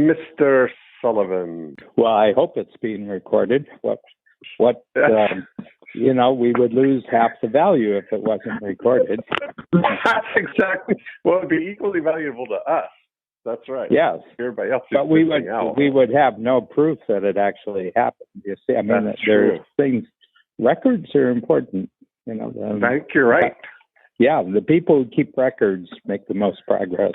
Mr. Sullivan. Well, I hope it's being recorded. We would lose half the value if it wasn't recorded. That's exactly. Well, it'd be equally valuable to us. That's right. Yes. Everybody else. But we would have no proof that it actually happened. You see, I mean, there's things. Records are important. I think you're right. Yeah, the people who keep records make the most progress.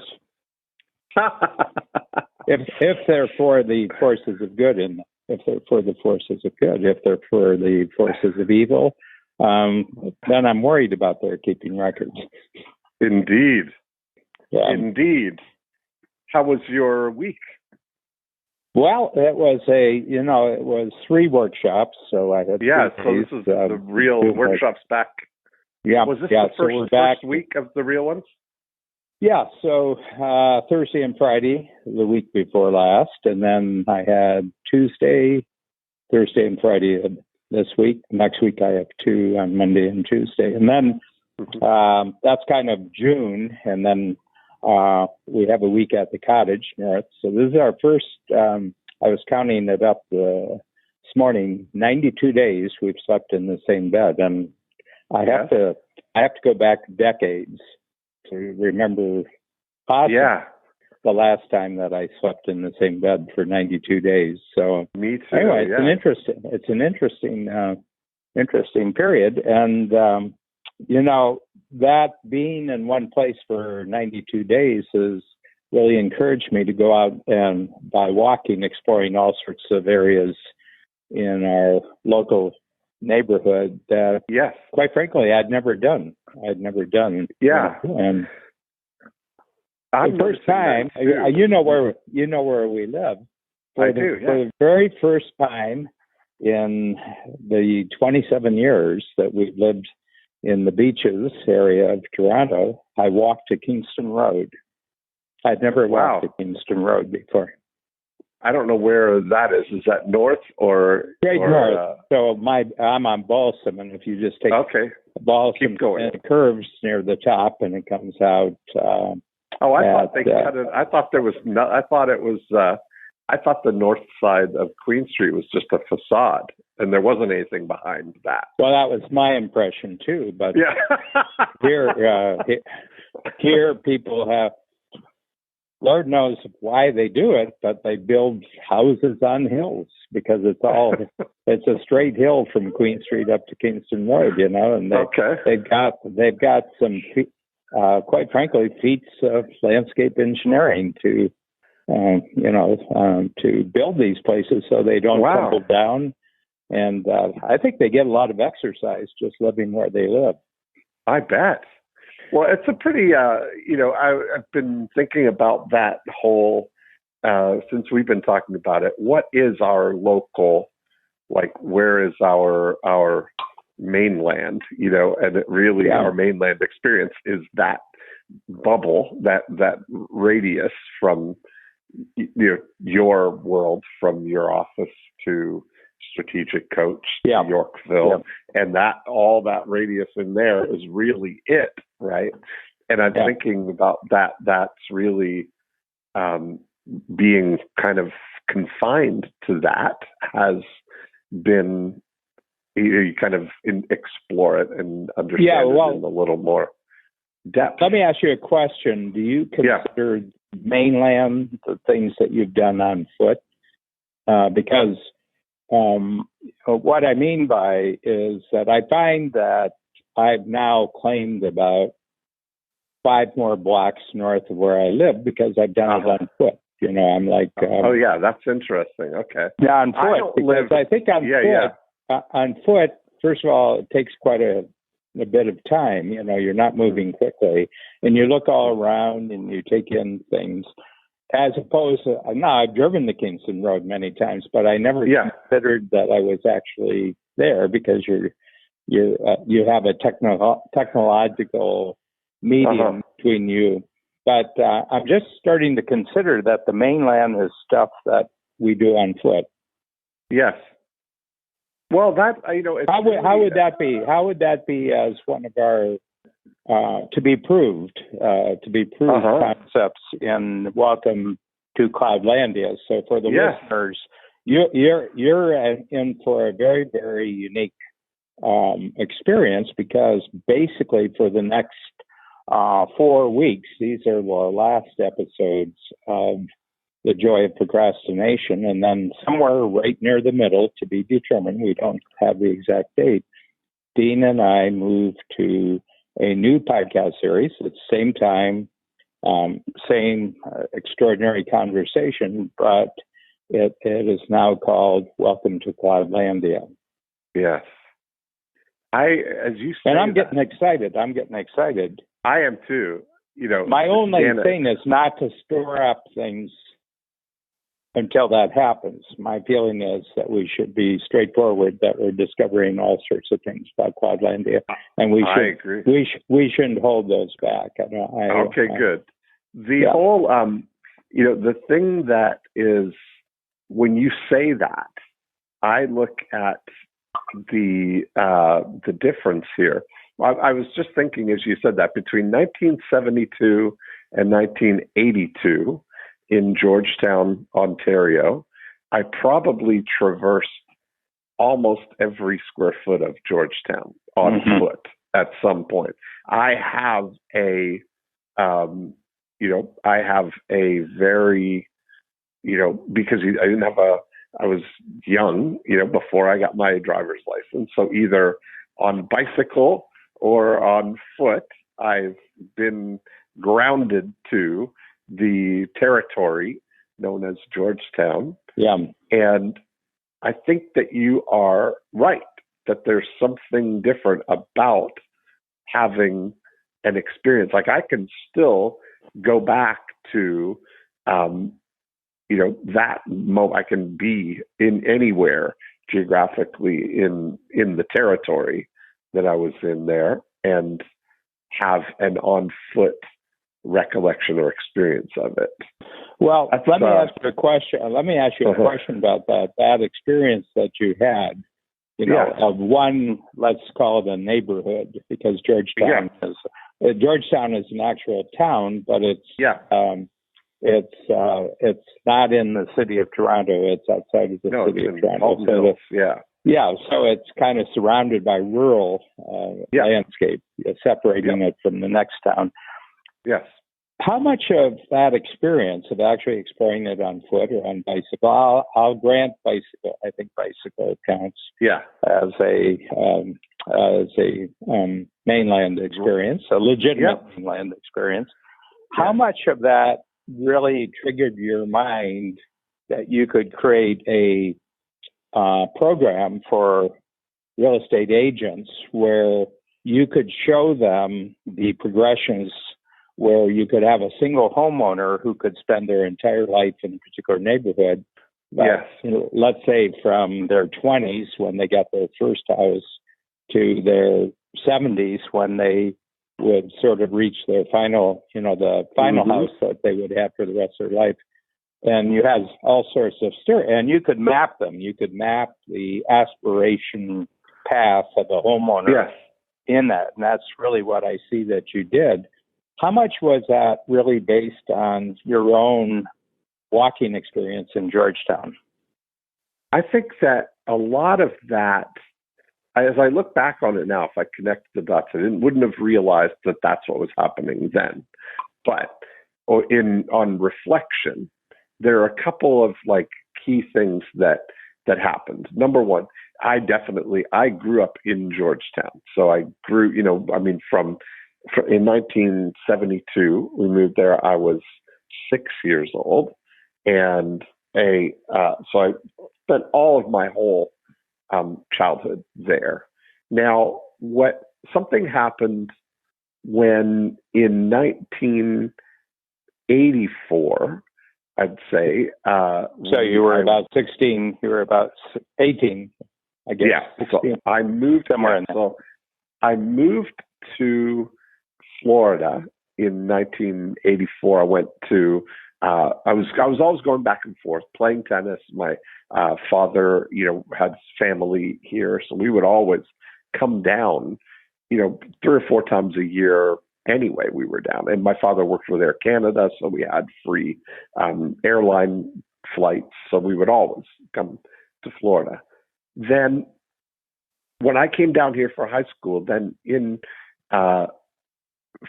if they're for the forces of good, and if they're for the forces of good, if they're for the forces of evil, then I'm worried about their keeping records. Indeed. Yeah. Indeed. How was your week? Well, it was 3 workshops, so I had. So this is the real workshops back. Yeah. Was this the first week of the real ones? Yeah. So Thursday and Friday, the week before last, and then I had Tuesday, Thursday, and Friday this week. Next week I have 2 on Monday and Tuesday, and then that's kind of June, and then we have a week at the cottage north. So this is our first. I was counting it up this morning. 92 days we've slept in the same bed, and I have to go back decades to remember the last time that I slept in the same bed for 92 days. So me too. Anyway, it's an interesting period, and that being in one place for 92 days has really encouraged me to go out and by walking, exploring all sorts of areas in our local neighborhood that, quite frankly, I'd never done. Yeah. And the first time, you know where we live. I do. For the very first time in the 27 years that we've lived in the beaches area of Toronto, I walked to Kingston Road. I'd never walked to Kingston Road before. I don't know where that is. Is that north or north? So I'm on Balsam, and if you just take Balsam, keep going. And it curves near the top, and it comes out. Thought they cut it. I thought there was no. I thought it was. I thought the north side of Queen Street was just a facade, and there wasn't anything behind that. Well, that was my impression too. But here people have. Lord knows why they do it, but they build houses on hills because it's a straight hill from Queen Street up to Kingston Road, and they've got some, quite frankly, feats of landscape engineering to build these places so they don't tumble down. And I think they get a lot of exercise just living where they live. I bet. Well, it's a pretty, I've been thinking about that whole, since we've been talking about it, what is our local, where is our mainland, and it really, our mainland experience is that bubble, that radius from, your world, from your office to Strategic Coach, Yorkville, and all that radius in there is really it, right? And I'm thinking about that. That's really being kind of confined to that has been. You kind of explore it and understand it in a little more depth. Let me ask you a question. Do you consider mainland the things that you've done on foot? Because what I mean by is that I find that I've now claimed about 5 more blocks north of where I live because I've done it on foot. I'm like... that's interesting. Okay. Yeah, on foot. I think on foot, first of all, it takes quite a bit of time. You're not moving quickly. And you look all around and you take in things. As opposed to, now I've driven the Kingston Road many times, but I never considered that I was actually there because you have a technological medium between you. But I'm just starting to consider that the mainland is stuff that we do on foot. Yes. Well, that how would that be? How would that be as one of our to be proved concepts in Welcome to Cloudlandia. So for the Yes. listeners, you're in for a very, very unique experience, because basically for the next 4 weeks, these are the last episodes of The Joy of Procrastination, and then somewhere right near the middle, to be determined, we don't have the exact date, Dean and I moved to a new podcast series at the same time, same extraordinary conversation, but it is now called Welcome to Cloudlandia. Yes. As you say, and I'm getting excited. I am too. My only thing is not to store up things until that happens. My feeling is that we should be straightforward, that we're discovering all sorts of things about Cloudlandia, and I agree. We shouldn't hold those back. Okay, good. The whole, the thing that is, when you say that, I look at the difference here. I was just thinking, as you said that, between 1972 and 1982 in Georgetown, Ontario, I probably traversed almost every square foot of Georgetown on foot at some point. I have a very, because I was young, before I got my driver's license. So either on bicycle or on foot, I've been grounded to the territory known as Georgetown. Yeah. And I think that you are right, that there's something different about having an experience. Like, I can still go back to, that moment. I can be in anywhere geographically in the territory that I was in there and have an on foot recollection or experience of it. Well, let me ask you a question. Let me ask you a question about that experience that you had, of one, let's call it a neighborhood, because Georgetown is an actual town, but it's not in the city of Toronto. It's outside of the city of Toronto. So it's kind of surrounded by rural landscape, separating it from the next town. Yes. How much of that experience of actually exploring it on foot or on bicycle? I'll grant bicycle. I think bicycle counts as a mainland experience, a legitimate mainland experience. How much of that really triggered your mind that you could create a program for real estate agents where you could show them the progressions, where you could have a single homeowner who could spend their entire life in a particular neighborhood, let's say from their 20s when they got their first house to their 70s when they would sort of reach their final, the final house that they would have for the rest of their life. And you have all sorts of and you could map them. You could map the aspiration path of a homeowner in that. And that's really what I see that you did. How much was that really based on your own walking experience in Georgetown? I think that a lot of that, as I look back on it now, if I connect the dots, I wouldn't have realized that that's what was happening then. But on reflection, there are a couple of key things that happened. Number one, I grew up in Georgetown. So I grew, in 1972, we moved there. I was 6 years old, and so I spent all of my whole childhood there. Now, something happened when in 1984, I'd say. So you were about 16. You were about 18, I guess. Yeah. So I moved somewhere in there. So I moved to Florida in 1984. I went to. I was always going back and forth playing tennis. My father, had family here, so we would always come down, 3 or 4 times a year anyway we were down. And my father worked with Air Canada, so we had free airline flights, so we would always come to Florida. Then when I came down here for high school, then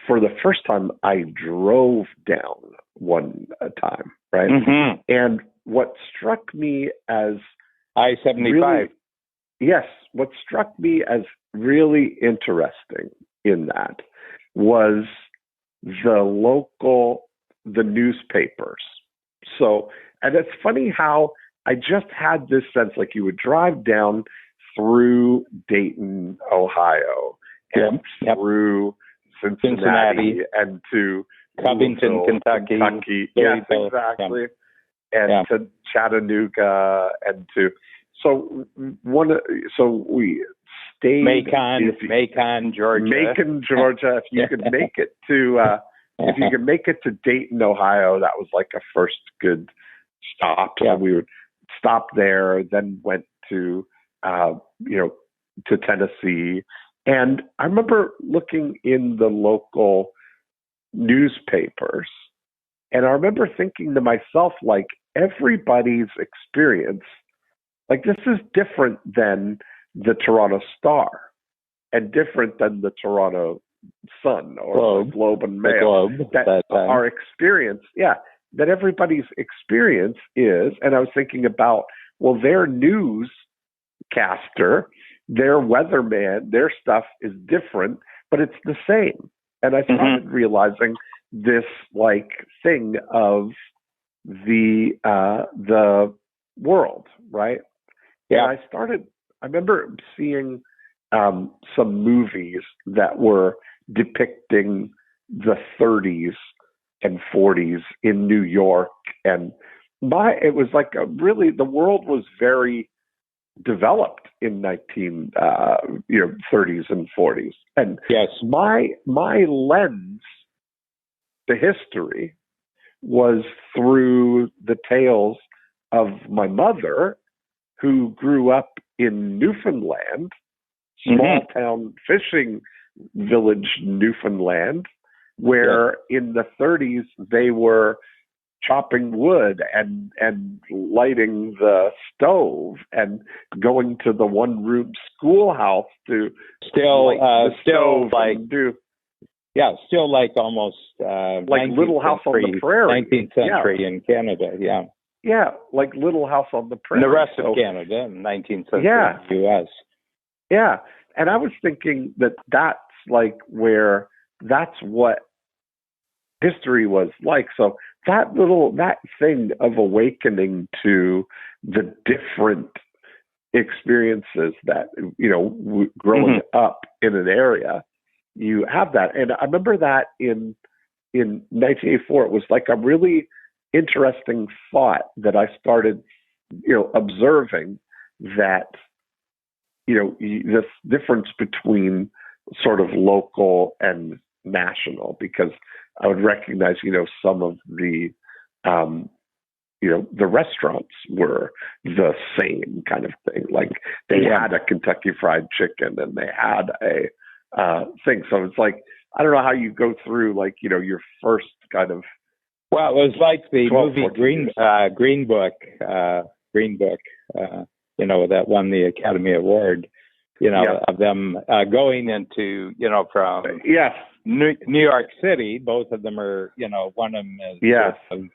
for the first time, I drove down one time, right? Mm-hmm. And what struck me as I-75. really, yes, what struck me as really interesting in that was the newspapers. So, and it's funny how I just had this sense, like you would drive down through Dayton, Ohio, and through Cincinnati and to Covington, Kentucky. Yes, exactly. And to Chattanooga and to so we stayed Macon, Georgia. Macon, Georgia. If you could make it to Dayton, Ohio, that was like a first good stop. So we would stop there, then went to to Tennessee. And I remember looking in the local newspapers, and I remember thinking to myself, like, everybody's experience, like, this is different than the Toronto Star and different than the Toronto Sun or the Globe and Mail. That our experience, that everybody's experience is, and I was thinking about, well, their newscaster, their weatherman, their stuff is different, but it's the same. And I started realizing this like thing of the world, right? Yeah. And I remember seeing some movies that were depicting the 30s and 40s in New York, and it was like really the world was very developed in 30s and 40s, and my lens to history was through the tales of my mother, who grew up in Newfoundland, small town fishing village, Newfoundland, where in the 30s they were chopping wood and lighting the stove and going to the one-room schoolhouse to still like almost like Little House on the Prairie, 19th century in Canada, like Little House on the Prairie. And the rest of Canada, 19th century U.S. Yeah, and I was thinking that's like where that's what history was like. So that thing of awakening to the different experiences that, growing up in an area, you have that. And I remember that in 1984, it was like a really interesting thought that I started, observing that, this difference between sort of local and national, because I would recognize, some of the, the restaurants were the same kind of thing. Like they had a Kentucky Fried Chicken and they had a thing. So it's like, I don't know how you go through, like, your first kind of. Well, it was like the movie Green Book, that won the Academy Award. Of them going into, from New York City. Both of them are, one of them is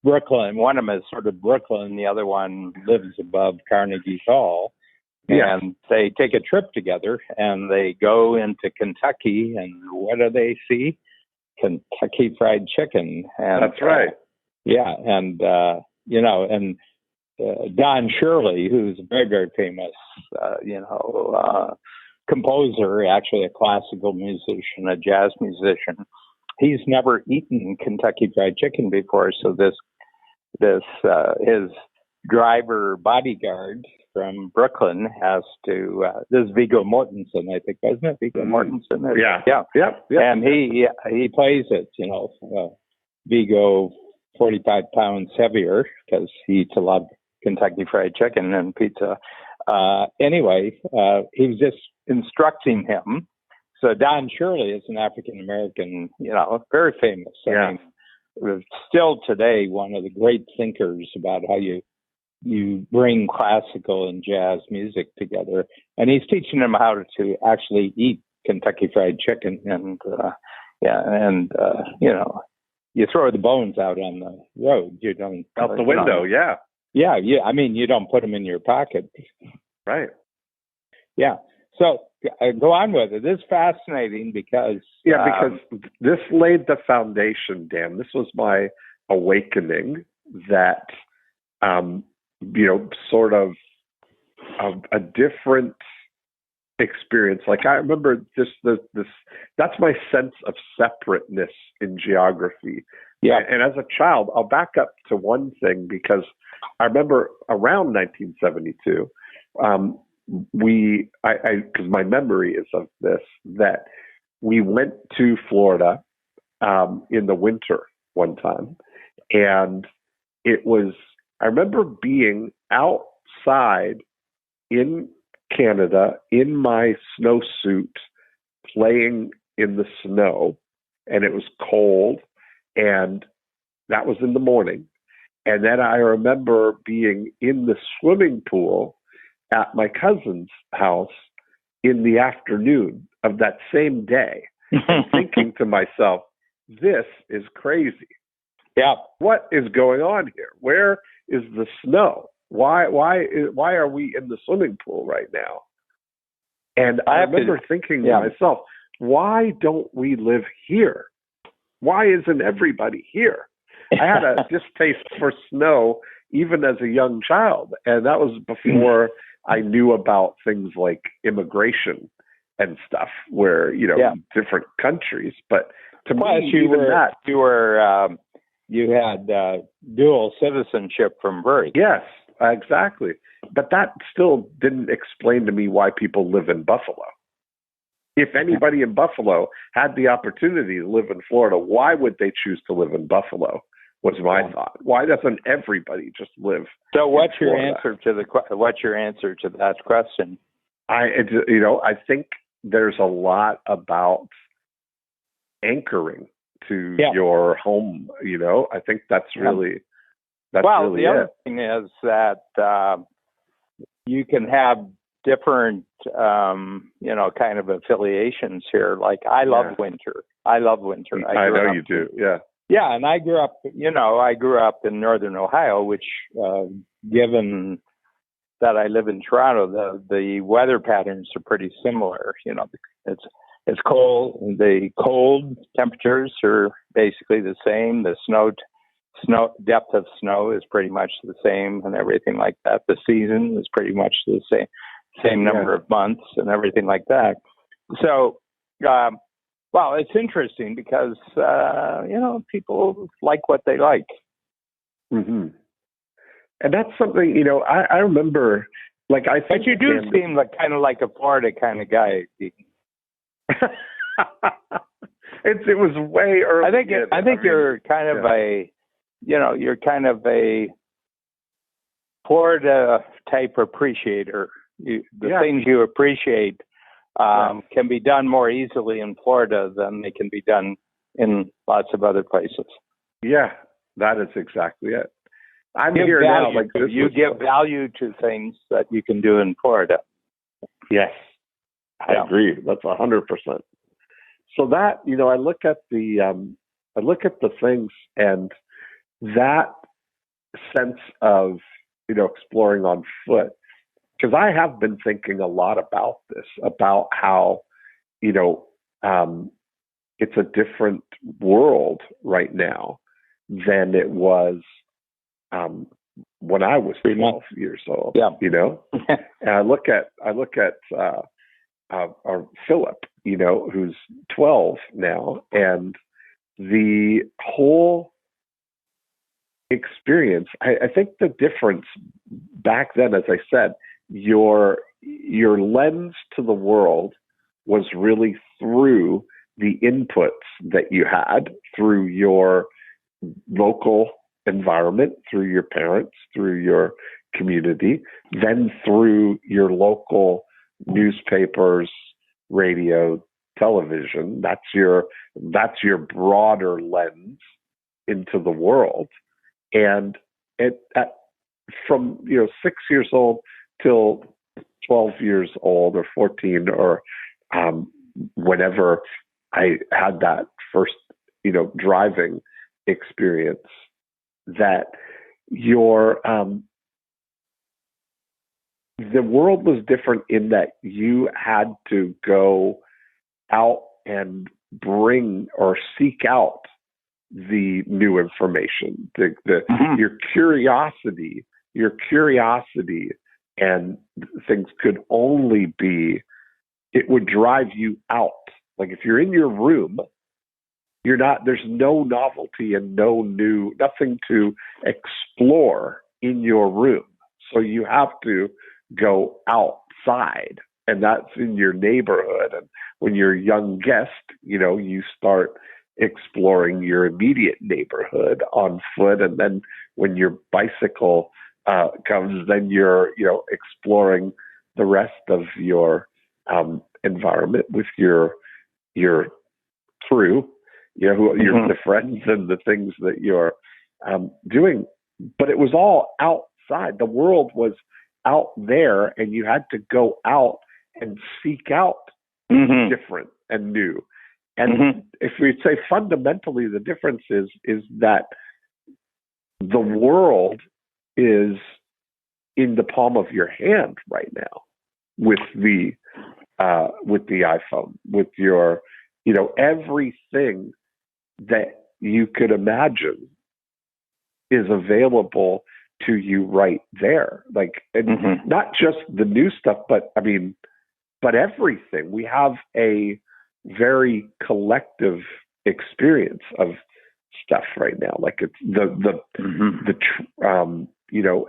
Brooklyn. One of them is sort of Brooklyn. The other one lives above Carnegie Hall. And they take a trip together and they go into Kentucky, and what do they see? Kentucky Fried Chicken. And, that's right. And Don Shirley, who's a very, very famous, composer, actually a classical musician, a jazz musician. He's never eaten Kentucky Fried Chicken before, so this his driver bodyguard from Brooklyn has to. This is Viggo Mortensen, I think, wasn't it? Viggo Mortensen. Yeah. And he plays it. Viggo, 45 pounds heavier because he eats a lot of Kentucky Fried Chicken and pizza. Anyway, he was just instructing him. Don Shirley is an African American, very famous. I mean, still today, one of the great thinkers about how you bring classical and jazz music together. And he's teaching them how to actually eat Kentucky Fried Chicken. And, you throw the bones out on the road. You don't. Out the window, yeah. Yeah. I mean, you don't put them in your pocket. Right. Yeah. So go on with it. This is fascinating because... because this laid the foundation, Dan. This was my awakening that, sort of a different experience. Like I remember this, that's my sense of separateness in geography. Yeah. And as a child, I'll back up to one thing because I remember around 1972, because my memory is of this, that we went to Florida in the winter one time. And I remember being outside in Canada in my snowsuit playing in the snow, and it was cold, and that was in the morning. And then I remember being in the swimming pool at my cousin's house in the afternoon of that same day, and thinking to myself, this is crazy. Yeah. What is going on here? Where is the snow? Why are we in the swimming pool right now? And I remember thinking to myself, why don't we live here? Why isn't everybody here? I had a distaste for snow even as a young child, and that was before I knew about things like immigration and stuff, where different countries. But to me, you had dual citizenship from birth. Yes, exactly. But that still didn't explain to me why people live in Buffalo. If anybody in Buffalo had the opportunity to live in Florida, why would they choose to live in Buffalo? Was my thought. Why doesn't everybody just live? So, what's your answer to that question? I think there's a lot about anchoring to your home. I think that's really the other thing is that you can have different kind of affiliations here. Like I love winter. I know you do. Yeah. Yeah, and I grew up in northern Ohio, which, given that I live in Toronto, the weather patterns are pretty similar. It's cold. The cold temperatures are basically the same. The snow depth of snow is pretty much the same, and everything like that. The season is pretty much the same number of months, and everything like that. So. Well, it's interesting because, people like what they like. Mm-hmm. And that's something, I remember, like, I think. But you do seem like kind of like a Florida kind of guy. It was way early. I think you're kind of you're kind of a Florida type appreciator. Things you appreciate can be done more easily in Florida than they can be done in lots of other places. Yeah, that is exactly it. I'm here now. Like you give value to things that you can do in Florida. Yes, I agree. That's 100%. So that I look at the things, and that sense of exploring on foot. Because I have been thinking a lot about this, about how, it's a different world right now than it was when I was 12 years old. Yeah. And I look at Philip, who's 12 now, and the whole experience. I think the difference back then, as I said, your lens to the world was really through the inputs that you had through your local environment, through your parents, through your community, then through your local newspapers, radio, television. That's your broader lens into the world. And from 6 years old till 12 years old or 14 or whenever I had that first driving experience, that the world was different in that you had to go out and bring or seek out the new information, your curiosity and things could only be, it would drive you out. Like if you're in your room, there's no novelty and nothing to explore in your room. So you have to go outside, and that's in your neighborhood. And when you're a young guest, you start exploring your immediate neighborhood on foot. And then when your bicycle comes, then you're, exploring the rest of your environment with your crew, the friends and the things that you're doing. But it was all outside. The world was out there, and you had to go out and seek out different and new. And if we say fundamentally, the difference is that the world is in the palm of your hand right now with the iPhone, with your, everything that you could imagine is available to you right there. Like, and not just the new stuff, but everything. We have a very collective experience of stuff right now. Like it's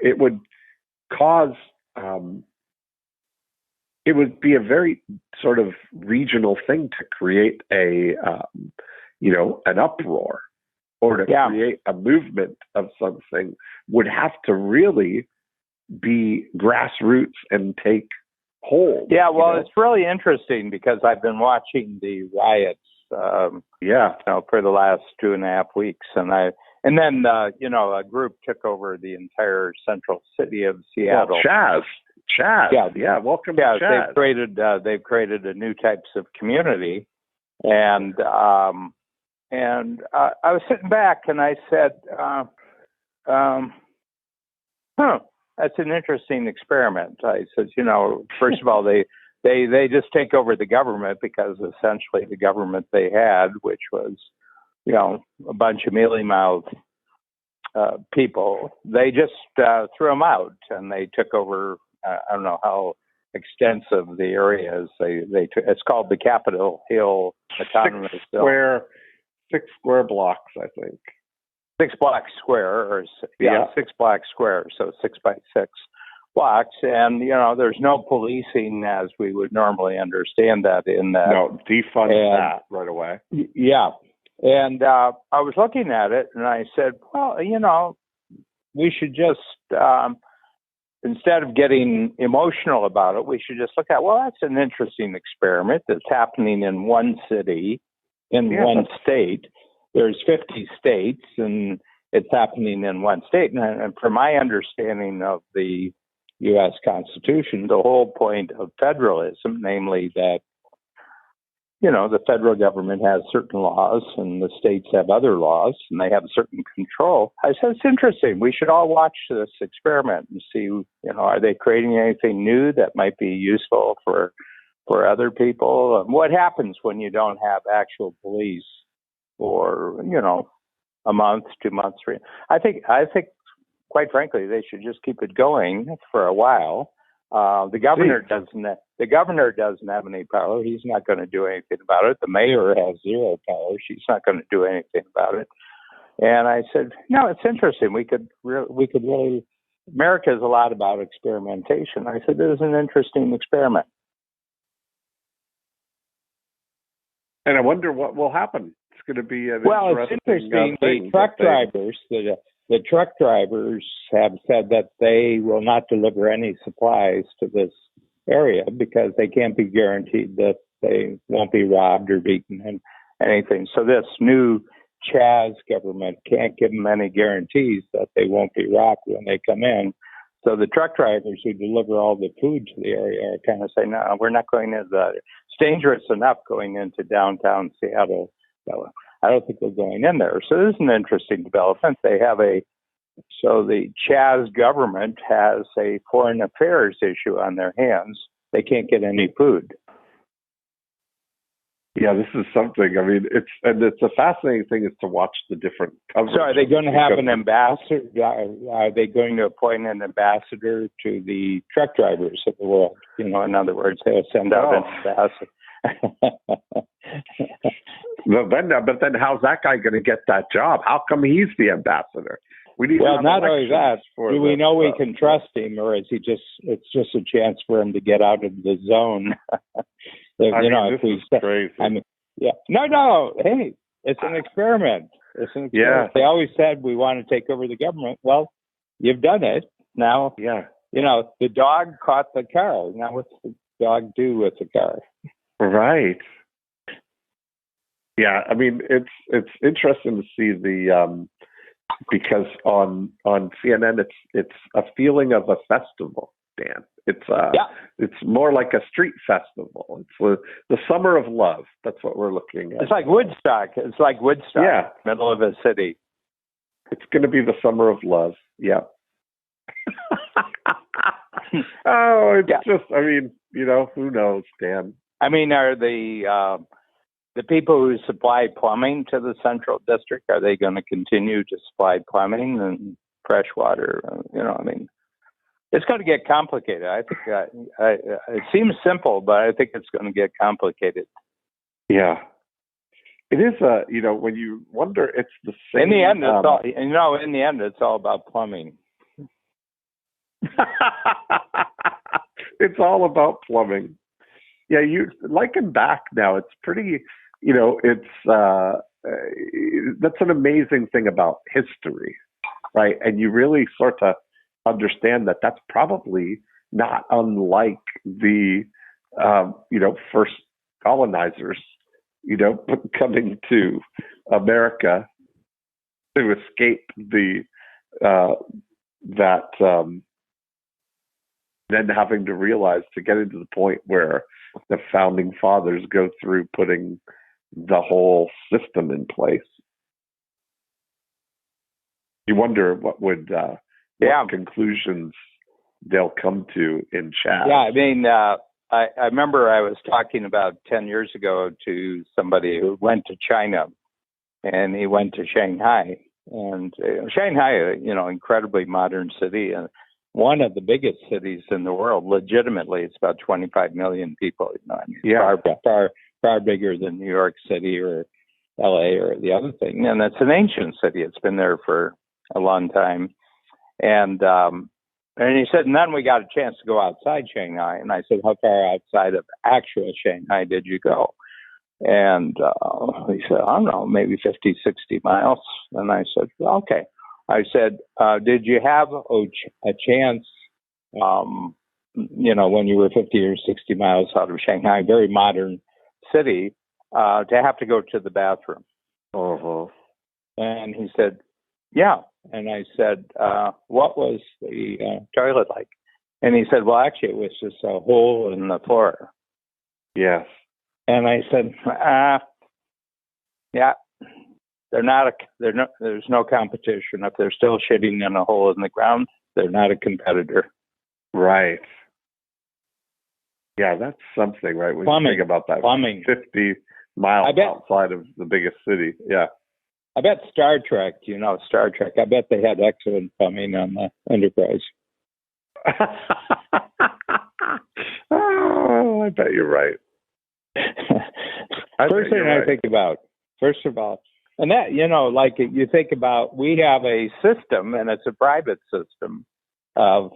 it would cause, it would be a very sort of regional thing to create an uproar or to create a movement of something would have to really be grassroots and take hold. Yeah, well, it's really interesting because I've been watching the riots for the last 2.5 weeks, and then a group took over the entire central city of Seattle. Well, Chaz. Yeah, welcome to Chaz. They've created a new types of community, and I was sitting back and I said, that's an interesting experiment. I said, first of all, they just take over the government because essentially the government they had, which was, a bunch of mealy-mouthed people, they just threw them out and they took over. I don't know how extensive the area is. It's called the Capitol Hill Autonomous Zone. 6 square blocks, I think. 6 blocks square, 6 blocks square, so 6 by 6 blocks. And, there's no policing as we would normally understand that in that. No, defund that right away. Yeah. And I was looking at it and I said, well, we should just, instead of getting emotional about it, we should just look at, well, that's an interesting experiment that's happening in one city, in one state. There's 50 states, and it's happening in one state. And from my understanding of the U.S. Constitution, the whole point of federalism, namely that, the federal government has certain laws and the states have other laws and they have certain control. I said, it's interesting. We should all watch this experiment and see, are they creating anything new that might be useful for other people? What happens when you don't have actual police for, a month, 2 months, 3? I think, quite frankly, they should just keep it going for a while. The governor doesn't have any power. He's not going to do anything about it. The mayor has zero power. She's not going to do anything about it. And I said, no, it's interesting. We could really. America is a lot about experimentation. I said, this is an interesting experiment. And I wonder what will happen. It's going to be an it's interesting. The truck drivers have said that they will not deliver any supplies to this area because they can't be guaranteed that they won't be robbed or beaten and anything. So this new Chaz government can't give them any guarantees that they won't be robbed when they come in. So the truck drivers who deliver all the food to the area are kind of saying, no, we're not going into that. It's dangerous enough going into downtown Seattle. So I don't think we're going in there. So this is an interesting development. So the Chaz government has a foreign affairs issue on their hands. They can't get any food. Yeah, this is something. I mean, it's a fascinating thing is to watch the different coverage. So are they going to have an ambassador? Are they going to appoint an ambassador to the truck drivers of the world? In other words, they'll send out an ambassador. But then how's that guy going to get that job? How come he's the ambassador? We need not only that. Do we know we can trust him, or is he it's just a chance for him to get out of the zone? This is crazy. No. Hey, it's an experiment. Yeah. They always said we want to take over the government. Well, you've done it. Now, the dog caught the car. Now, what's the dog do with the car? Right. Yeah, I mean, it's interesting to see because on CNN it's a feeling of a festival, Dan. It's more like a street festival. It's the summer of love. That's what we're looking at. It's like Woodstock. Yeah. Middle of a city. It's going to be the summer of love. Yeah. Just, I mean, who knows, Dan? I mean, are the people who supply plumbing to the Central District, are they going to continue to supply plumbing and fresh water? I mean, it's going to get complicated. I think it seems simple, but I think it's going to get complicated. Yeah. It is when you wonder, it's the same. In the end, it's all about plumbing. It's all about plumbing. Yeah, you looking back now, it's pretty, that's an amazing thing about history, right? And you really sort of understand that that's probably not unlike the, first colonizers, coming to America to escape then having to realize to get into the point where the founding fathers go through putting the whole system in place. You wonder what conclusions they'll come to in Chaz. Yeah, I mean, I remember I was talking about 10 years ago to somebody who went to China, and he went to Shanghai. And Shanghai, incredibly modern city, and one of the biggest cities in the world. Legitimately, it's about 25 million people. Far bigger than New York City or L.A. or the other thing. And it's an ancient city. It's been there for a long time. And he said, and then we got a chance to go outside Shanghai. And I said, how far outside of actual Shanghai did you go? And he said, I don't know, maybe 50, 60 miles. And I said, okay. I said, did you have a chance, when you were 50 or 60 miles out of Shanghai, very modern city, to have to go to the bathroom? Uh-huh. And he said, yeah. And I said, what was the toilet like? And he said, well, actually, it was just a hole in the floor. Yes. And I said, yeah. There's no competition. If they're still shitting in a hole in the ground, they're not a competitor. Right. Yeah, that's something, right? When you think about that, 50 miles outside of the biggest city. Yeah. I bet Star Trek, I bet they had excellent plumbing on the Enterprise. Oh, I bet you're right. First thing I think about, first of all, and that, like you think about, we have a system, and it's a private system of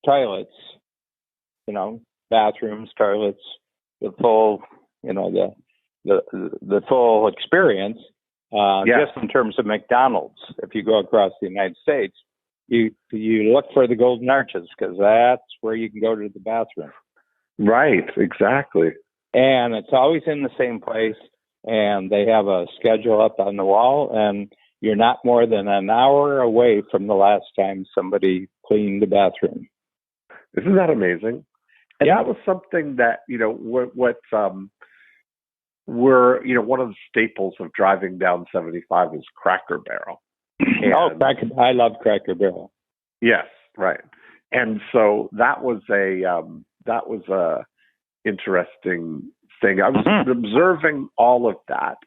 toilets, bathrooms, toilets, the full, the full experience. Just in terms of McDonald's, if you go across the United States, you look for the golden arches because that's where you can go to the bathroom. Right, exactly. and it's always in the same place, and they have a schedule up on the wall, and you're not more than an hour away from the last time somebody cleaned the bathroom. Isn't that amazing? And that was something that, one of the staples of driving down 75 is Cracker Barrel. I love Cracker Barrel. Yes, right. And so that was a interesting thing. I was observing all of that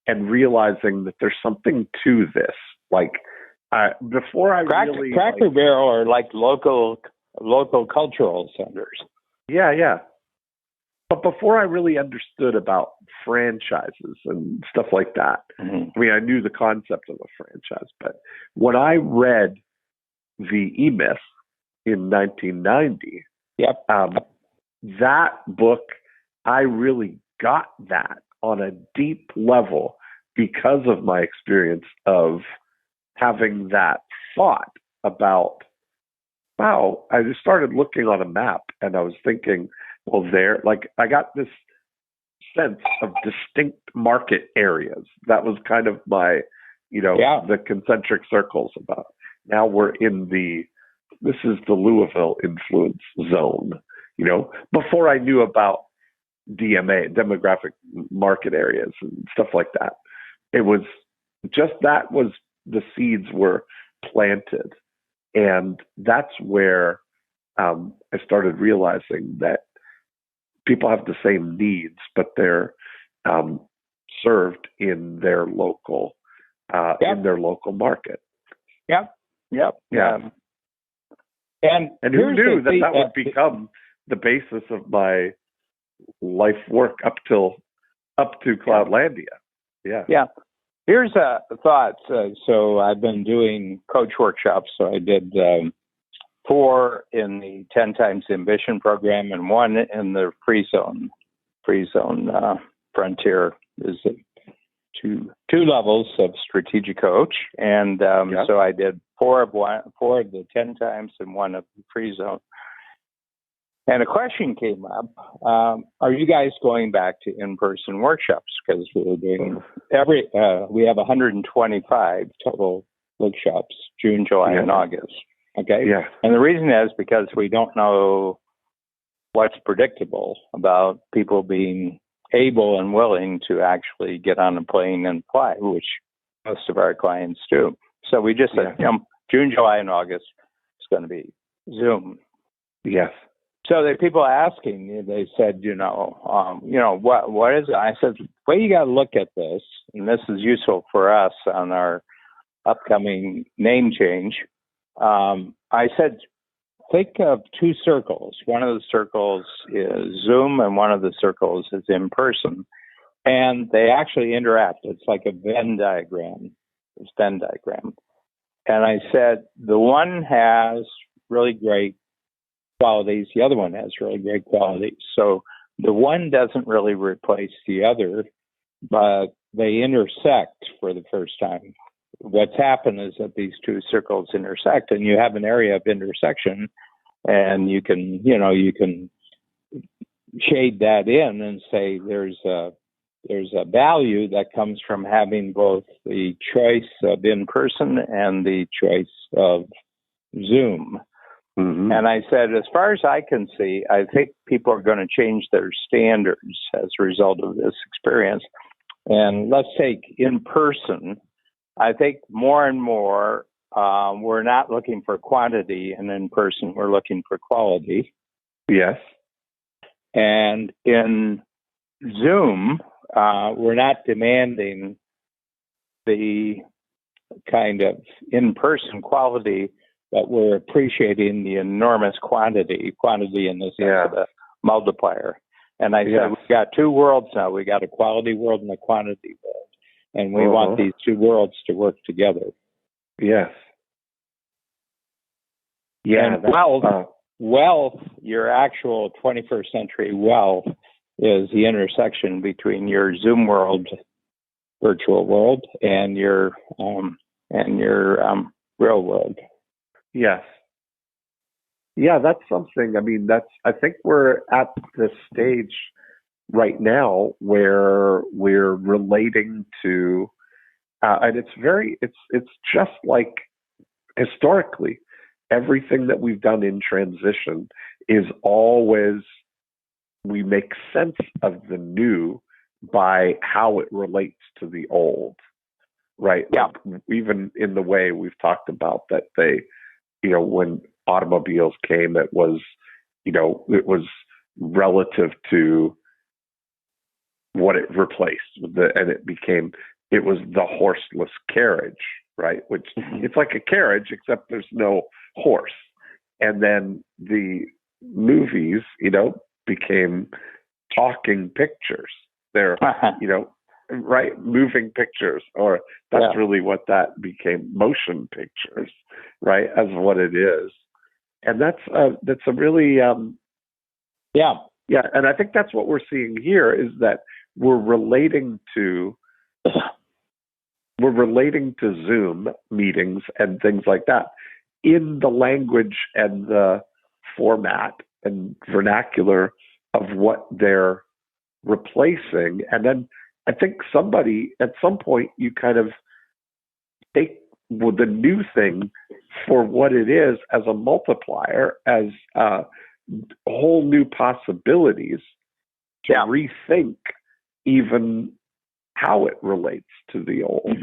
and realizing that there's something to this. Like before I Cracker Barrel are like local cultural centers. Yeah. But before I really understood about franchises and stuff like that, I mean, I knew the concept of a franchise, but when I read the E-Myth in 1990, that book, I really got that on a deep level because of my experience of having that thought about, wow, I just started looking on a map and I was thinking, well, I got this sense of distinct market areas. That was kind of my, the concentric circles about. Now we're in this is the Louisville influence zone, before I knew about DMA, demographic market areas and stuff like that. It was just, the seeds were planted. And that's where I started realizing that people have the same needs, but they're served in their local market. Yep. Yeah. And who knew that would become the basis of my life work up to Cloudlandia? Yeah. Here's a thought. So I've been doing coach workshops. So I did 4 in the 10 times ambition program and 1 in the free zone frontier. Is two levels of strategic coach, and so I did 4 of the 10 times and 1 of the free zone. And a question came up: are you guys going back to in-person workshops? Because we're doing we have 125 total workshops, June, July, and August. Okay. Yeah. And the reason is because we don't know what's predictable about people being able and willing to actually get on a plane and fly, which most of our clients do. So we just said, June, July, and August is going to be Zoom. Yes. So the people asking, they said, what is it? I said, well, you got to look at this, and this is useful for us on our upcoming name change. I said, think of 2 circles. One of the circles is Zoom, and one of the circles is in person, and they actually interact. It's like a Venn diagram. And I said, the one has really great qualities. The other one has really great qualities. So the one doesn't really replace the other, but they intersect for the first time. What's happened is that these 2 circles intersect, and you have an area of intersection, and you can shade that in and say there's a value that comes from having both the choice of in person and the choice of Zoom. Mm-hmm. And I said, as far as I can see, I think people are going to change their standards as a result of this experience. And let's take in person. I think more and more, we're not looking for quantity, and in person, we're looking for quality. Yes. And in Zoom, we're not demanding the kind of in-person quality, but we're appreciating the enormous quantity in the sense of the multiplier. And I said, we've got 2 worlds now. We got a quality world and a quantity world. And we want these 2 worlds to work together. Yes. Yeah. And wealth, your actual 21st century wealth, is the intersection between your Zoom world, virtual world, and your real world. Yes. Yeah, that's something. I mean, I think we're at this stage right now where we're relating to, and it's just like historically, everything that we've done in transition is always, we make sense of the new by how it relates to the old, right? Yeah. Like, even in the way we've talked about that when automobiles came, it was relative to what it replaced, and it was the horseless carriage, right? Which it's like a carriage, except there's no horse. And then the movies, became talking pictures. They're, right, moving pictures, or that's really what that became, motion pictures, right, as what it is. And that's a really, and I think that's what we're seeing here, is that we're relating to Zoom meetings and things like that in the language and the format and vernacular of what they're replacing. And then I think somebody at some point, you kind of take the new thing for what it is, as a multiplier, as whole new possibilities to rethink even how it relates to the old,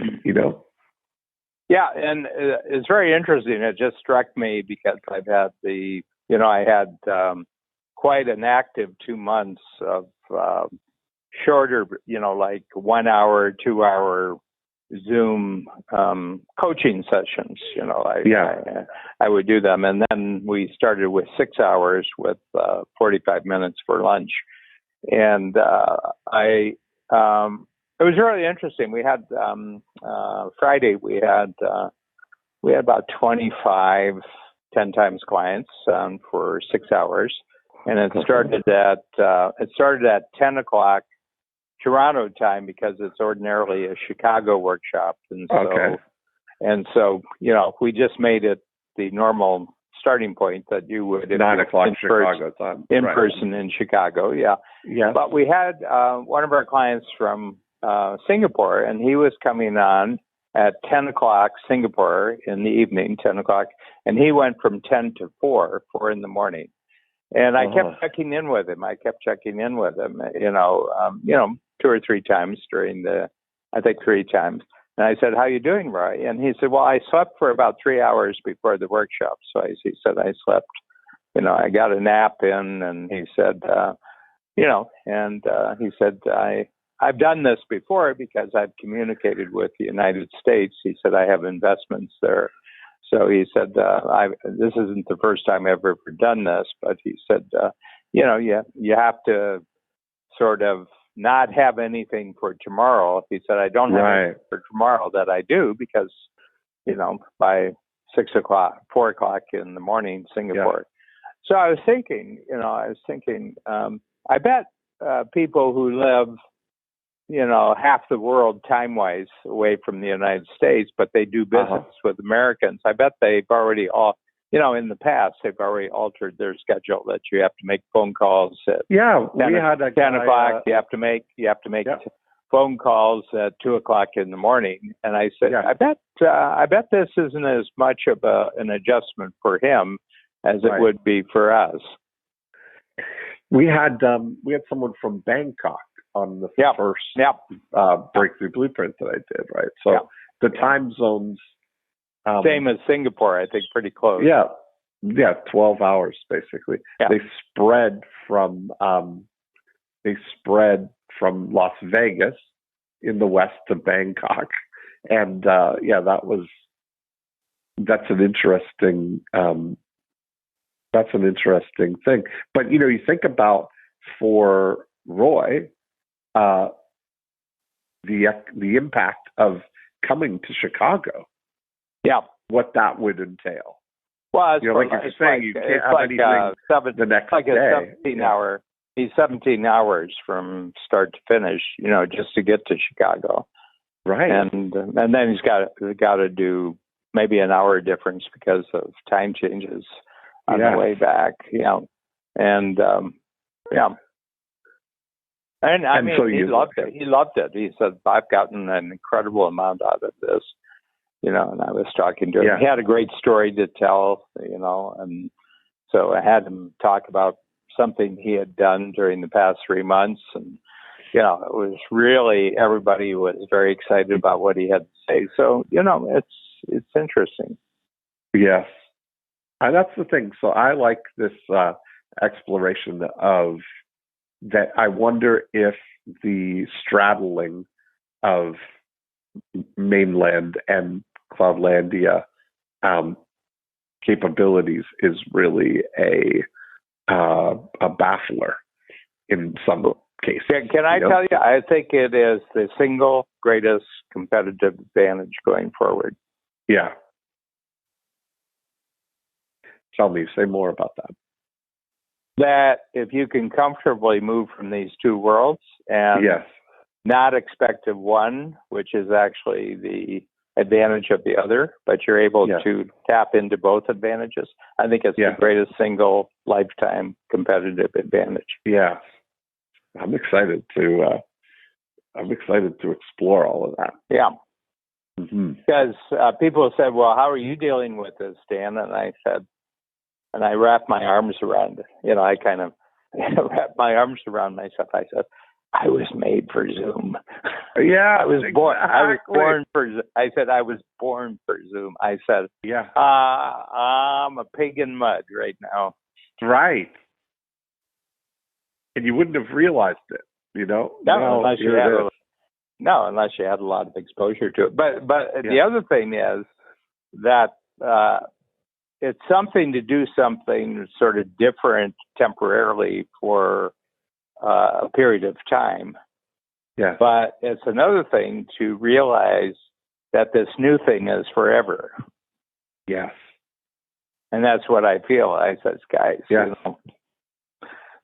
Yeah, and it's very interesting. It just struck me because I've had I had quite an active 2 months of shorter, like 1 hour, 2 hour Zoom coaching sessions. I would do them, and then we started with 6 hours with 45 minutes for lunch, and it was really interesting. We had Friday. We had about 25 10 times clients for 6 hours, and it started at 10 o'clock Toronto time, because it's ordinarily a Chicago workshop, and so we just made it the normal starting point that you would 9 o'clock Chicago time in person in Chicago. Yeah. But we had one of our clients from Singapore, and he was coming on at 10 o'clock Singapore in the evening, 10 o'clock, and he went from 10 to 4 in the morning. And I kept checking in with him. 2 or 3 times during I think 3 times. And I said, "How you doing, Roy?" And he said, "Well, I slept for about 3 hours before the workshop." So he said, "I slept, I got a nap in." And he said, he said, I've done this before because I've communicated with the United States. He said, "I have investments there." So he said, this isn't the first time I've ever done this, but he said, you have to sort of not have anything for tomorrow. He said, "I don't have anything for tomorrow that I do because, by 6 o'clock, 4 o'clock in the morning, Singapore." So I was thinking, I bet people who live, half the world time-wise away from the United States, but they do business with Americans. I bet they've already in the past, they've already altered their schedule, that you have to make phone calls at 10 o'clock. You have to make phone calls at 2 o'clock in the morning. And I said, I bet this isn't as much of an adjustment for him as it would be for us. We had someone from Bangkok on the first Breakthrough Blueprint that I did, right? So the time zones, same as Singapore, I think, pretty close. 12 hours basically. They spread from Las Vegas in the west to Bangkok, and that's an interesting thing. But you think about, for Roy, the impact of coming to Chicago. What that would entail. Well, like you're saying, you can't have anything the next day. 17 hour. He's 17 hours from start to finish. Just to get to Chicago. Right. And then he's got to do maybe an hour difference because of time changes on the way back. And And I And mean, so he loved it. He loved it. He said, I've gotten an incredible amount out of this, and I was talking to him. Yeah. He had a great story to tell, and so I had him talk about something he had done during the past 3 months. And, it was really, everybody was very excited about what he had to say. So, it's interesting. Yes. And that's the thing. So I like this exploration of that. I wonder if the straddling of mainland and Cloudlandia capabilities is really a baffler in some cases. Can I tell you? I think it is the single greatest competitive advantage going forward. Yeah. Tell me, say more about that. That if you can comfortably move from these two worlds and not expect of one, which is actually the advantage of the other, but you're able to tap into both advantages, I think it's the greatest single lifetime competitive advantage. Yeah. I'm excited to explore all of that. Yeah. Mm-hmm. Because people said, well, how are you dealing with this, Dan? And I said, and I wrapped my arms around it. I kind of wrapped my arms around myself. I said, I was made for Zoom. Yeah, I was born. I was born for. I said I was born for Zoom. I said, I'm a pig in mud right now. Right. And you wouldn't have realized it, No, unless you had a lot of exposure to it. But the other thing is that it's something to do something sort of different temporarily for a period of time. Yeah. But it's another thing to realize that this new thing is forever. Yes. And that's what I feel. I said, guys,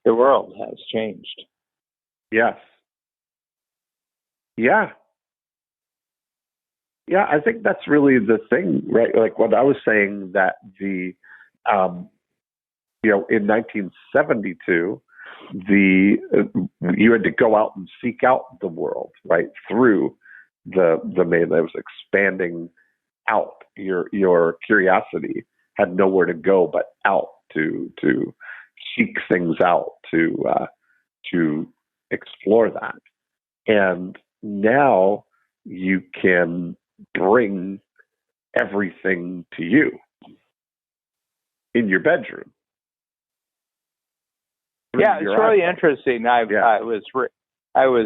the world has changed. Yes. Yeah. Yeah, I think that's really the thing, right? Like what I was saying, that in 1972, you had to go out and seek out the world, right? Through the main that was expanding out. Your curiosity had nowhere to go but out to seek things out, to explore that. And now you can bring everything to you in your bedroom. Yeah, it's really interesting. I was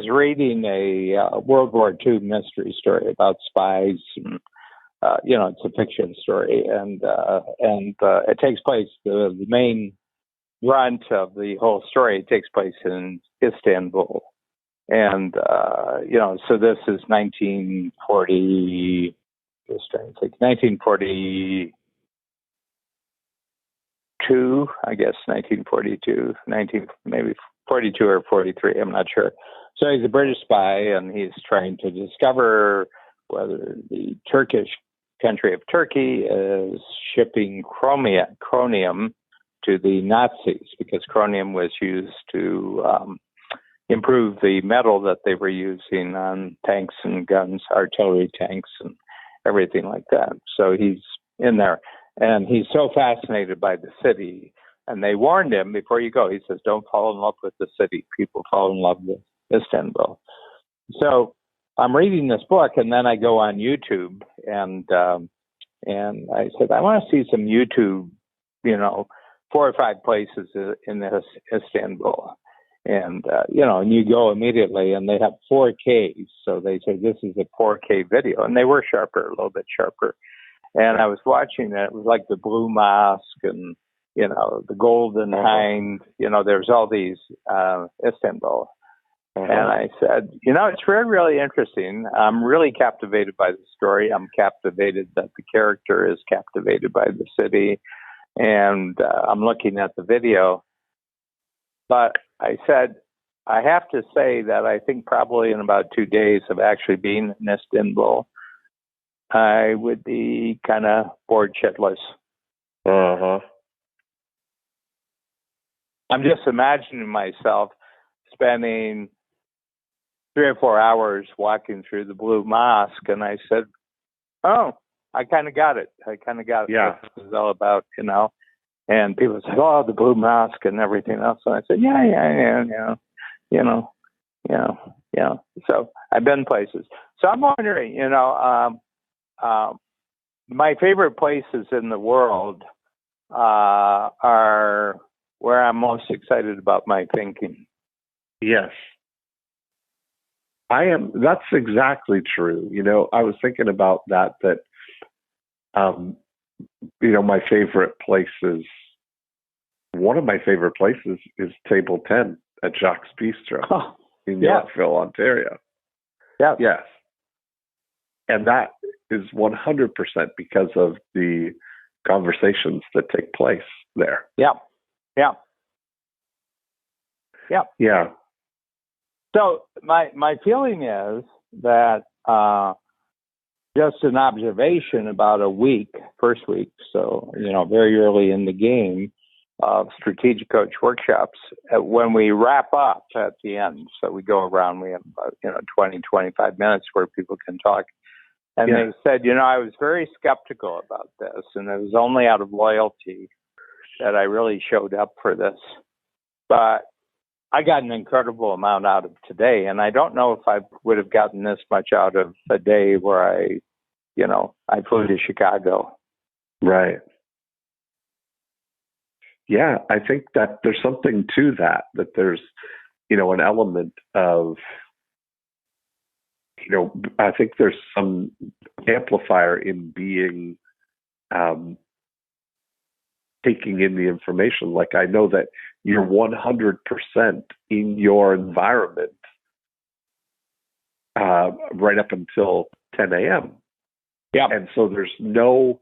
reading a World War II mystery story about spies. And, it's a fiction story, and it takes place. The main brunt of the whole story takes place in Istanbul, and so this is 1940. Just trying to think, 1942, I guess 1942, maybe 42 or 43, I'm not sure. So he's a British spy, and he's trying to discover whether the Turkish country of Turkey is shipping chromium to the Nazis, because chromium was used to improve the metal that they were using on tanks and guns, artillery tanks, and everything like that. So he's in there, and he's so fascinated by the city. And they warned him before you go. He says, don't fall in love with the city. People fall in love with Istanbul. So I'm reading this book, and then I go on YouTube, and I said, I want to see some YouTube, 4 or 5 places in this Istanbul. And, and you go immediately, and they have 4Ks. So they say, this is a 4K video. And they were sharper, a little bit sharper. And I was watching it. It was like the Blue Mosque and, the Golden Hind. There's all these Istanbul. And I said, it's really, really interesting. I'm really captivated by the story. I'm captivated that the character is captivated by the city. And I'm looking at the video. But I said, I have to say that I think probably in about 2 days of actually being in Istanbul, I would be kind of bored shitless. I'm just imagining myself spending 3 or 4 hours walking through the Blue Mosque, and I said, "Oh, I kind of got it. I kind of got what this is all about, you know." And people say, "Oh, the Blue Mosque and everything else." And I said, "Yeah, yeah." So I've been places. So I'm wondering, my favorite places in the world are where I'm most excited about my thinking. Yes. I am. That's exactly true. I was thinking about that, my favorite places, one of my favorite places is Table 10 at Jacques Bistro in Yorkville, Ontario. Yeah. Yes. And that is 100% because of the conversations that take place there. Yeah. Yeah. Yeah. Yeah. So my feeling is that just an observation about a week, first week, so, very early in the game of strategic coach workshops, when we wrap up at the end, so we go around, we have about, 20, 25 minutes where people can talk. And they said, I was very skeptical about this, and it was only out of loyalty that I really showed up for this. But I got an incredible amount out of today, and I don't know if I would have gotten this much out of a day where I flew to Chicago. Right. Yeah, I think that there's something to that there's, an element of, I think there's some amplifier in being, taking in the information. Like, I know that you're 100% in your environment right up until 10 a.m. Yeah. And so there's no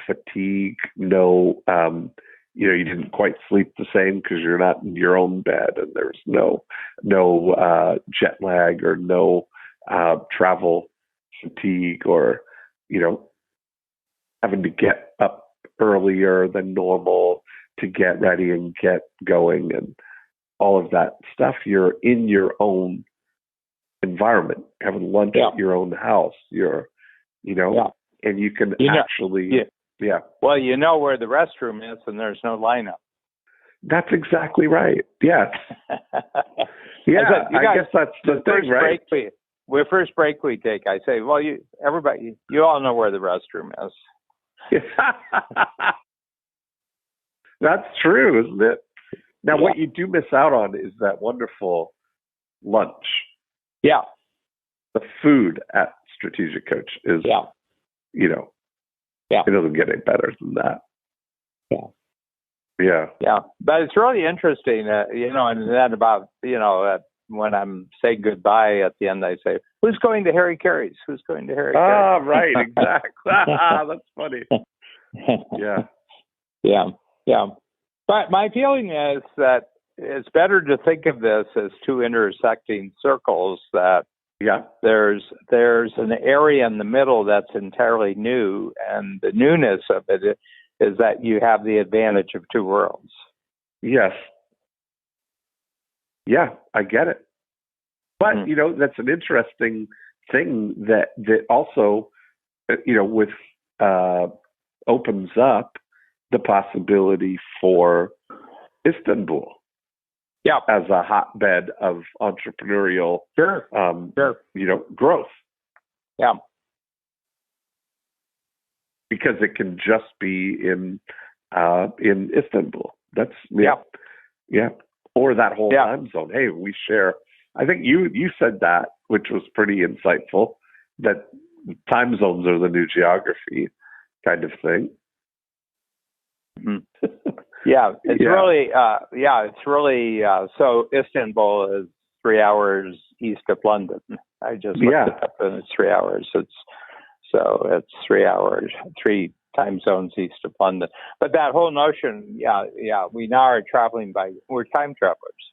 fatigue, no, you didn't quite sleep the same because you're not in your own bed, and there's no jet lag or no travel fatigue or, having to get up earlier than normal to get ready and get going and all of that stuff. You're in your own environment, having lunch at your own house. You're, and you can actually, Well, you know where the restroom is, and there's no lineup. That's exactly right. Yes. I guess that's the thing, right? First break we take, I say, well, everybody, you all know where the restroom is. That's true, isn't it? Now, what you do miss out on is that wonderful lunch. Yeah. The food at Strategic Coach is, it doesn't get any better than that. Yeah. Yeah. Yeah. But it's really interesting, and then about, when I'm saying goodbye at the end, I say, who's going to Harry Carey's? Who's going to Harry Carey's? Ah, right. Exactly. That's funny. Yeah. Yeah. Yeah. But my feeling is that it's better to think of this as two intersecting circles, that there's an area in the middle that's entirely new, and the newness of it is that you have the advantage of two worlds. Yes. Yeah, I get it. But, that's an interesting thing that also, with opens up the possibility for Istanbul as a hotbed of entrepreneurial growth. Yeah. Because it can just be in Istanbul. That's or that whole time zone. Hey, we share. I think you said that, which was pretty insightful, that time zones are the new geography kind of thing. Mm-hmm. It's really so Istanbul is 3 hours east of London. I just looked it up, and it's 3 hours. It's 3 hours, 3 time zones east of London. But that whole notion, we now are we're time travelers.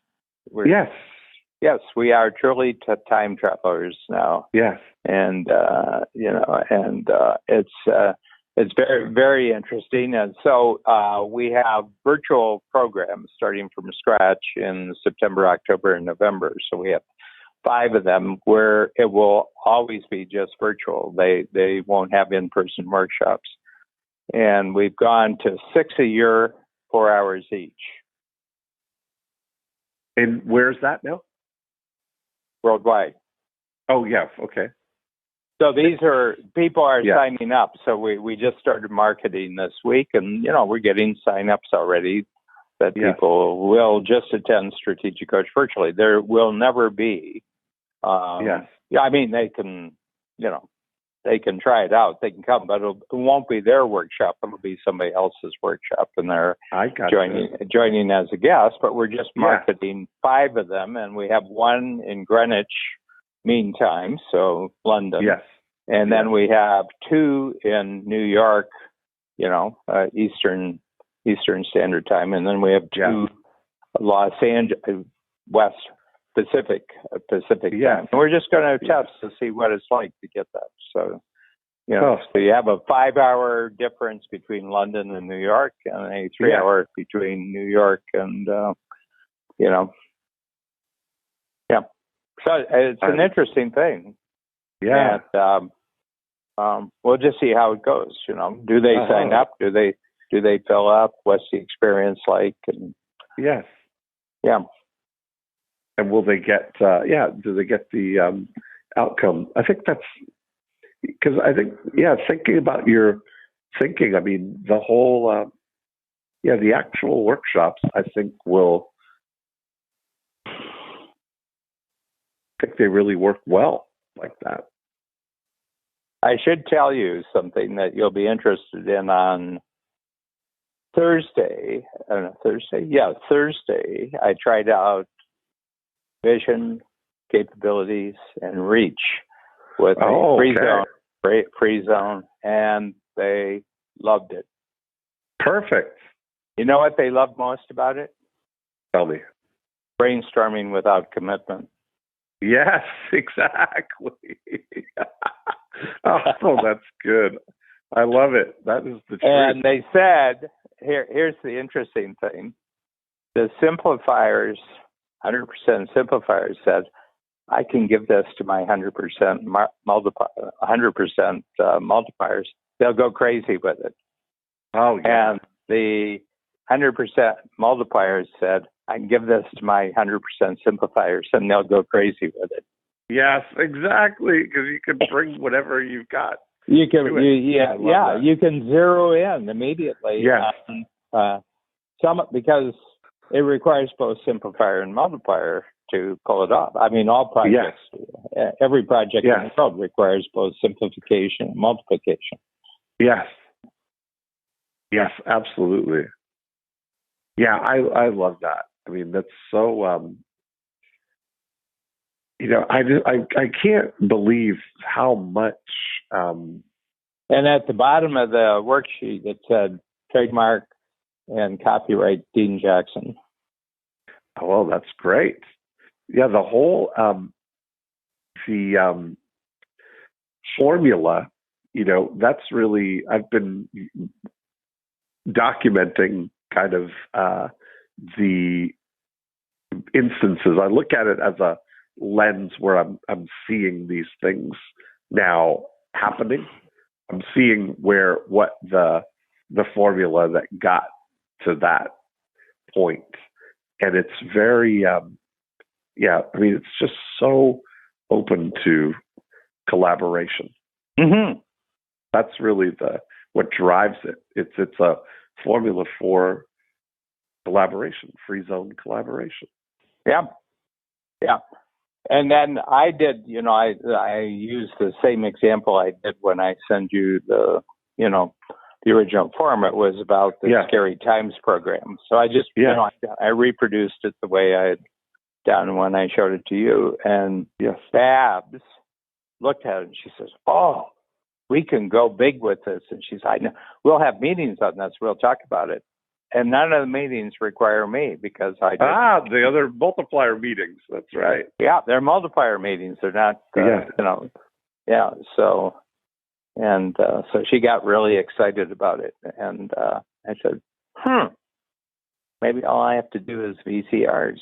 Yes, we are truly time travelers now. Yes. And, it's very, very interesting. And so we have virtual programs starting from scratch in September, October, and November. So we have 5 of them where it will always be just virtual. They won't have in-person workshops. And we've gone to 6 a year, 4 hours each. And where's that now? Worldwide. Oh, yeah. Okay. So people are Yeah. signing up. So we just started marketing this week, and, we're getting sign-ups already that people will just attend Strategic Coach virtually. There will never be. Yes. Yeah, I mean, they can try it out. They can come, but it won't be their workshop. It'll be somebody else's workshop, and they're joining as a guest. But we're just marketing 5 of them, and we have one in Greenwich Mean Time, so London. Yes. And then we have 2 in New York, Eastern Standard Time, and then we have 2 Los Angeles West Pacific time. And we're just going to test to see what it's like to get that. So, so you have a 5-hour difference between London and New York, and a 3-hour between New York and, So it's an interesting thing. Yeah. And we'll just see how it goes. Do they sign up? Do they fill up? What's the experience like? And yes. Yeah. And will they get? Do they get the outcome? I think that's because I think thinking about your thinking. I mean, the whole the actual workshops. I think they really work well like that. I should tell you something that you'll be interested in on Thursday. Thursday. I tried out vision, capabilities, and reach with a free zone, and they loved it. Perfect. You know what they loved most about it? Tell me. Brainstorming without commitment. Yes, exactly. Oh, that's good. I love it. That is the truth. And they said, here's the interesting thing. The simplifiers, 100% simplifiers said, I can give this to my 100% multipliers. They'll go crazy with it. Oh, yeah. And the 100% multipliers said, I can give this to my 100% simplifiers, and they'll go crazy with it. Yes, exactly, because you can bring whatever you've got. You can, you can zero in immediately. Yes. Because it requires both simplifier and multiplier to pull it off. I mean, all projects, every project in the world requires both simplification and multiplication. Yes. Yes, absolutely. Yeah, I love that. I mean, that's so. I can't believe how much. And at the bottom of the worksheet, it said trademark and copyright Dean Jackson. Oh, well, that's great. Yeah, the whole formula. That's really. I've been documenting kind of the instances. I look at it as a lens where I'm seeing these things now happening. I'm seeing what the formula that got to that point, and it's very I mean, it's just so open to collaboration. Mm-hmm. That's really what drives it. It's a formula for collaboration, free zone collaboration. Yeah. And then I did, I used the same example I did when I sent you the original form. It was about the Scary Times program. So I just, I reproduced it the way I had done when I showed it to you. And Babs looked at it and she says, "Oh, we can go big with this." And she's like, "We'll have meetings on this. We'll talk about it." And none of the meetings require me because I did. The other multiplier meetings. That's right. Yeah, they're multiplier meetings. They're not, So, and so she got really excited about it. And I said, maybe all I have to do is VCRs.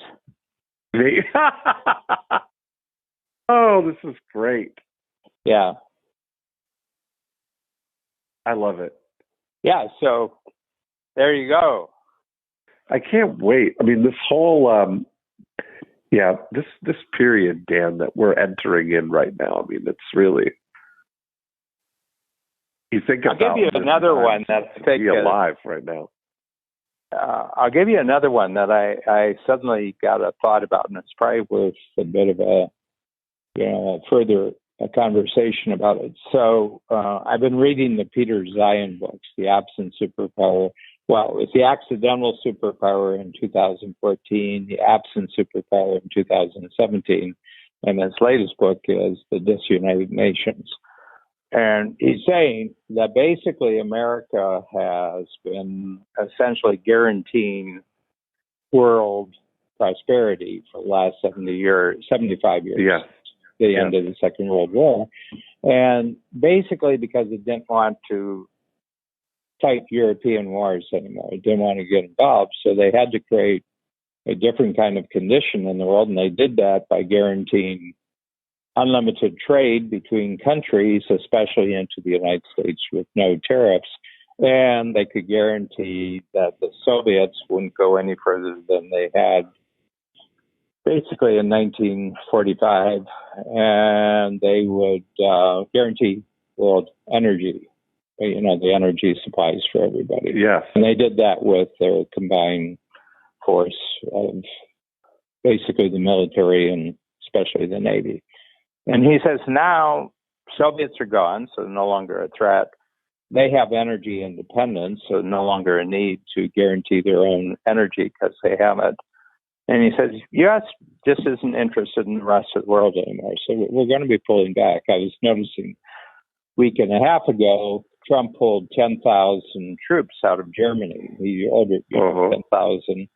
Oh, this is great. Yeah. I love it. Yeah, so there you go. I can't wait. I mean, this whole this period, Dan, that we're entering in right now. I mean, it's really, you think about. I'll give you another one that I think is alive right now. I'll give you another one that I suddenly got a thought about, and it's probably worth a bit of a further conversation about it. So I've been reading the Peter Zion books, The Absent Superpower. Well, it was The Accidental Superpower in 2014, The Absent Superpower in 2017, and his latest book is The Disunited Nations. And he's saying that basically America has been essentially guaranteeing world prosperity for the last 75 years. Yeah. The end of the Second World War. And basically because it didn't want to fight European wars anymore. It didn't want to get involved. So they had to create a different kind of condition in the world. And they did that by guaranteeing unlimited trade between countries, especially into the United States, with no tariffs. And they could guarantee that the Soviets wouldn't go any further than they had basically in 1945. And they would guarantee world energy, the energy supplies for everybody. Yes. And they did that with their combined force of basically the military and especially the Navy. And he says now Soviets are gone, so no longer a threat. They have energy independence, so no longer a need to guarantee their own energy because they have it. And he says, U.S. just isn't interested in the rest of the world anymore, so we're going to be pulling back. I was noticing a week and a half ago, Trump pulled 10,000 troops out of Germany. He ordered 10,000,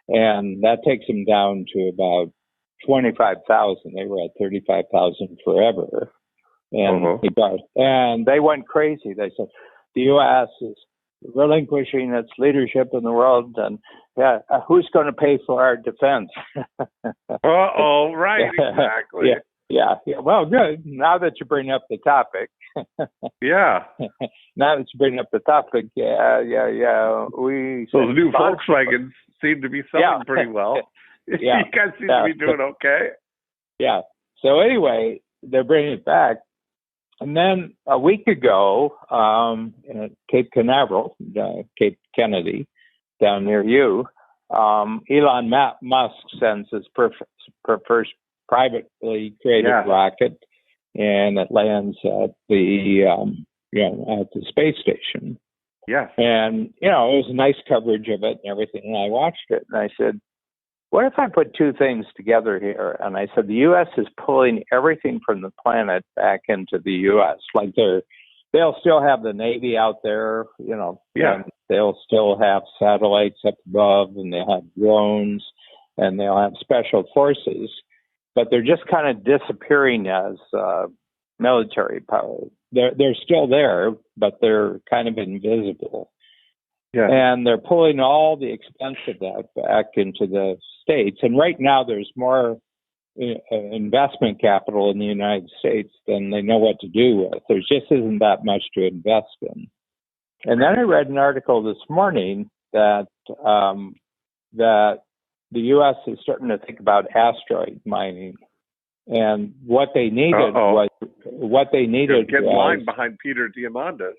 and that takes him down to about 25,000. They were at 35,000 forever. And and they went crazy. They said, the U.S. is relinquishing its leadership in the world, and who's going to pay for our defense? Right, exactly. Yeah. Well, good. Now that you bring up the topic. Yeah. Now that you bring up the topic, yeah. So the new Volkswagens seem to be selling pretty well. Yeah. You guys seem to be doing okay. Yeah. So anyway, they're bringing it back. And then a week ago, at Cape Canaveral, Cape Kennedy, down near you, Elon Musk sends his first privately created rocket, and it lands at the at the space station. Yes. And it was nice coverage of it and everything. And I watched it, and I said, what if I put two things together here? And I said, the U.S. is pulling everything from the planet back into the U.S. Like they'll still have the Navy out there, and they'll still have satellites up above, and they'll have drones, and they'll have special forces, but they're just kind of disappearing as military power. They're still there, but they're kind of invisible. Yeah. And they're pulling all the expense of that back into the States. And right now there's more investment capital in the United States than they know what to do with. There just isn't that much to invest in. And then I read an article this morning that that the U.S. is starting to think about asteroid mining. And what they needed was get line behind Peter Diamandis.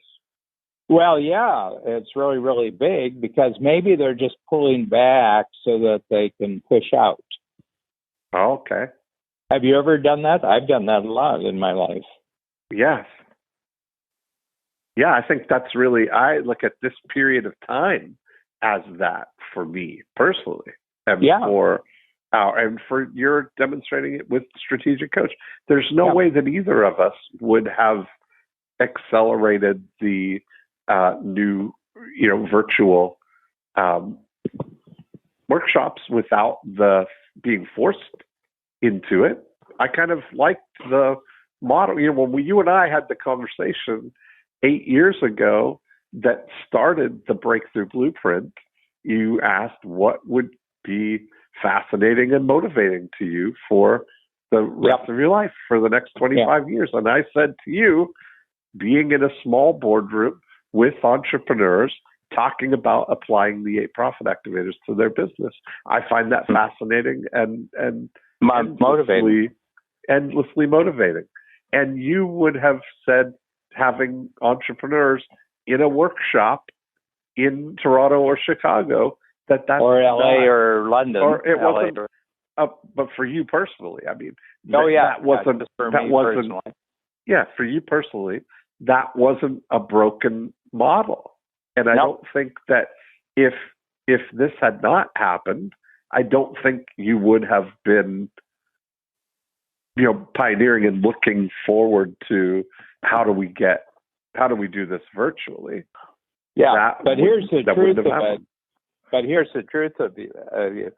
Well, yeah, it's really, really big because maybe they're just pulling back so that they can push out. Oh, okay. Have you ever done that? I've done that a lot in my life. Yes. Yeah, I think that's really, I look at this period of time as that for me personally. And for you're demonstrating it with Strategic Coach. There's no way that either of us would have accelerated the new, virtual workshops without the being forced into it. I kind of liked the model. When you and I had the conversation 8 years ago that started the Breakthrough Blueprint, you asked what would be fascinating and motivating to you for the rest of your life for the next 25 years. And I said to you, being in a small boardroom with entrepreneurs talking about applying the 8 profit activators to their business, I find that fascinating and motivating. Endlessly motivating. And you would have said having entrepreneurs in a workshop in Toronto or Chicago, that's or LA or London, or it LA wasn't. But for you personally, I mean, that wasn't for that me wasn't. personally. Yeah, for you personally, that wasn't a broken model. And I don't think that if this had not happened, I don't think you would have been, pioneering and looking forward to how do we do this virtually. Yeah, but here's the truth of it. But here's the truth of it.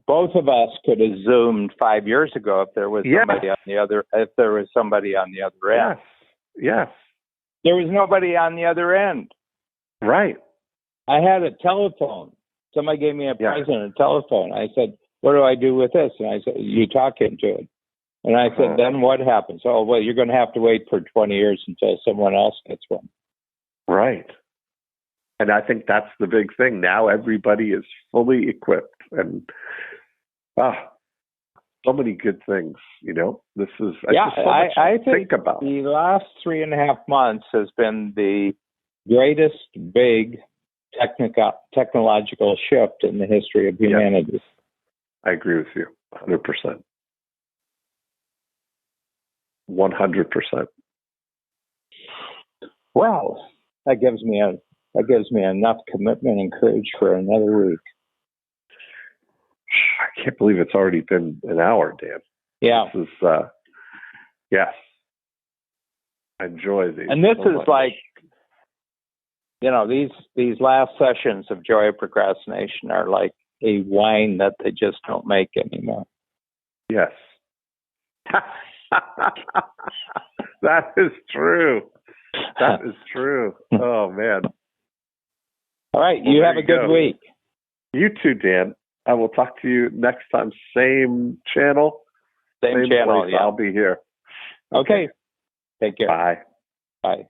Both of us could have Zoomed 5 years ago if there was somebody on the other. If there was somebody on the other end. Yes. There was nobody on the other end. Right. I had a telephone. Somebody gave me a present, a telephone. I said, "What do I do with this?" And I said, "You talk into it." And I said, "Then what happens?" "Oh, well, you're going to have to wait for 20 years until someone else gets one." Right. And I think that's the big thing. Now everybody is fully equipped, and so many good things. This is I think about. The last 3.5 months has been the greatest big technological shift in the history of humanity. Yes. I agree with you, 100%. 100%. Well, that gives me enough commitment and courage for another week. I can't believe it's already been an hour, Dan. Yeah. This is, yes. I enjoy these. And this so is much. like, these last sessions of Joy of Procrastination are like a wine that they just don't make anymore. Yes. That is true. That is true. Oh, man. All right. You have a good week. You too, Dan. I will talk to you next time. Same channel. Same channel, place. I'll be here. Okay. Take care. Bye. Bye.